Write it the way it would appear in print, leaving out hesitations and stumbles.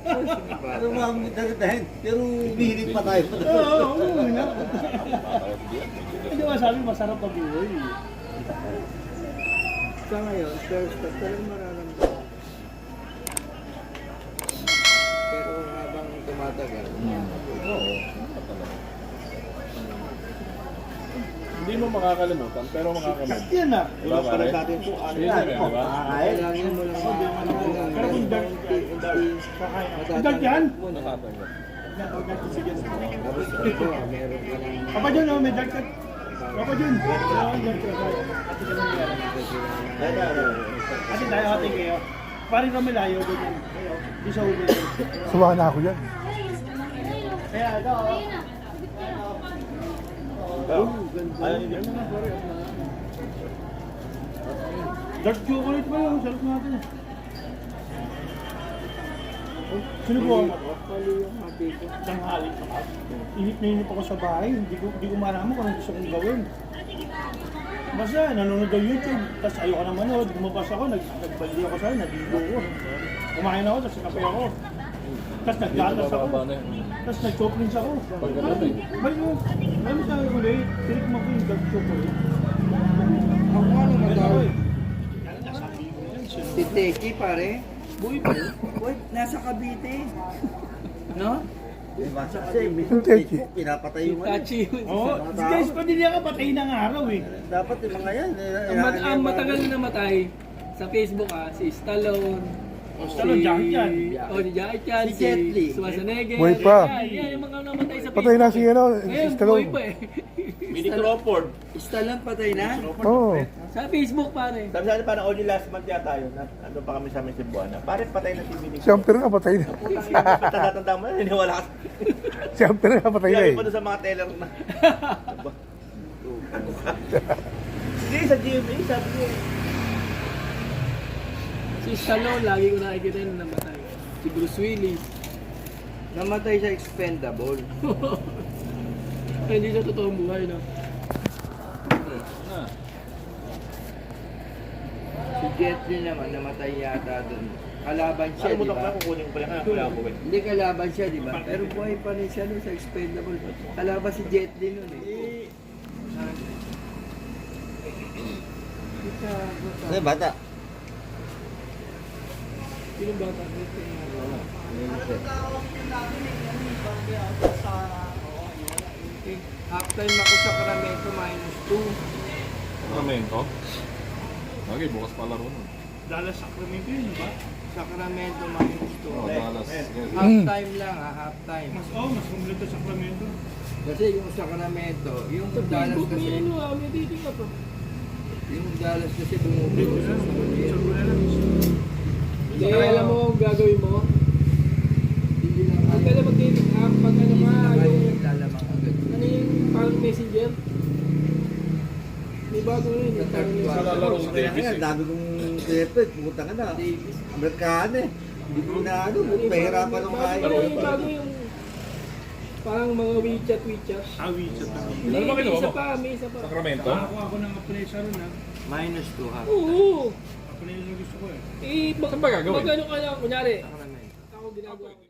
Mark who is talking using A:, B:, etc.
A: Pero mga dahil, pero umihilig pa tayo.
B: Oo, na. Hindi ba sabi masarap ang buhay.
C: Sa ngayon, first step, talagang mararamdaman. Pero habang tumatagal,
D: Oo. Hindi mo makakalimutan, pero makakalimutan.
B: Yan na.
D: Diba pare?
A: Natin po, ano
D: Yun
A: yan,
D: yun,
A: oh,
D: diba?
A: kakain.
C: kailangan mo lang
B: Pero kung dark yan, dark yan?
D: Nakatanggap.
C: Tapos ito, meron ka lang
B: Papa John, oh, may dark yan. Papa John. Ate tayo, ate kayo. Paring kami layo doon. Di sa ulo.
E: Sumahan na ako dyan.
B: Kaya ito,
D: Ayaw niya.
B: dark chocolate ba yun? Sarap natin. Sinubukan ako.
C: yung hati ko.
B: Tanghali pa ka. Inip na inip ako sa bahay. Hindi ko malaman kung ano gusto kong gawin. Basta nanonood ng YouTube. Tapos ayoko na manood. Lumabas ako. Nagbaldi ako sa'yo. Nadigo ko. Kumain ako. Tapos kape ako. Tapos naglalas ako. Tapos nag-chocolates ako.
D: Pag ganun eh.
B: Marami tayo ulit. Tinik mo ko yung dark chocolate.
C: Ang ano
B: Ano
C: matawag?
B: eh. Nasabi ko yan.
C: Si Teki pare.
B: Buhay pa yun.
C: Uy, nasa Cavite. No?
A: Diba? Kasi
E: Yung turkey.
A: pinapatay yung ano.
B: Oo. Guys, pa din ka patay ng araw eh.
A: Dapat yung mga yan.
F: Ang matagal na namatay sa Facebook si Stallone,
B: Stallone, Jackie Chan.
F: Si Jackie Chan,
C: Si Jet Li.
F: Schwarzenegger.
E: Buhay pa.
F: Yan, yung mga namatay sa Facebook.
E: Patay na si ano, si
F: Ngayon,
E: Stallone.
F: buhay pa eh.
D: Mini Crawford.
C: Stallone patay na?
E: Oo.
F: Sa Facebook pare.
D: Sabi sa akin parang only last month yata yun. Ano pa kami sa amin Cebuana. Pare patay na si Mini
E: Si Amper nga patay na.
D: Tanda mo yan, hiniwala ka.
E: Si Amper nga patay na
D: Kaya
E: eh.
D: pa doon sa mga teller na. Hindi, sa GMA, sabi niya.
F: Si Stallone, lagi ko nakikita yun na namatay. Si Bruce Willis.
C: Namatay sa expendable.
F: Ay, hindi sa totoong buhay, no?
C: Si Jet Li naman, namatay yata doon. Kalaban siya,
D: Ano mo
C: di ba?
D: ko kukunin ko pala kaya wala ko eh.
C: Hindi kalaban siya, di ba? Pero buhay pa rin siya doon sa expendable. Kalaban si Jet Li noon eh.
A: Kasi bata.
F: Sinong bata?
C: Half time ako sa Sacramento, -2.
D: Sacramento? Okay, bukas pa laro nun.
B: Dallas Sacramento yun, ba?
C: Sacramento, -2.
D: Oh, Dallas.
C: Half time lang half time.
B: Mas kumulito sa Sacramento.
C: Kasi yung Sacramento, yung
F: Sa
C: Dallas
F: Facebook may
C: kasi,
F: ano may dating ka pa.
C: yung Dallas kasi bumubuo sa Sacramento.
F: Hindi, alam mo kung gagawin mo?
C: Hindi lang
F: Pag
C: kaya.
F: alam mag-dating app, pag ano
C: Hindi
F: ka,
C: lang kaya
F: yung,
C: naglalamang agad.
F: ano yung parang messenger? May bago yun, yung parang
C: Sa
D: lalaro
F: messenger.
D: sa
A: Kaya
D: Davis
A: nga,
D: eh.
A: dami kong tepe, pumunta ka na.
C: Davis.
A: Amerikano eh. Hindi ko na ano, pahirapan ng kaya.
F: Bago yung parang mga WeChat.
B: WeChat na.
F: Hindi,
D: Ano ba
F: may
D: kinuha
F: isa
D: mo?
F: pa, may isa pa.
D: Sacramento?
B: Nakakuha ako ng apply sa ron ha.
C: -2 half.
F: Oo.
B: Apply yung gusto ko eh.
F: Eh,
D: Saan ba gagawin?
F: Mag-ano ka lang, kunyari,
C: Sacramento.
F: ako ginagawa ko.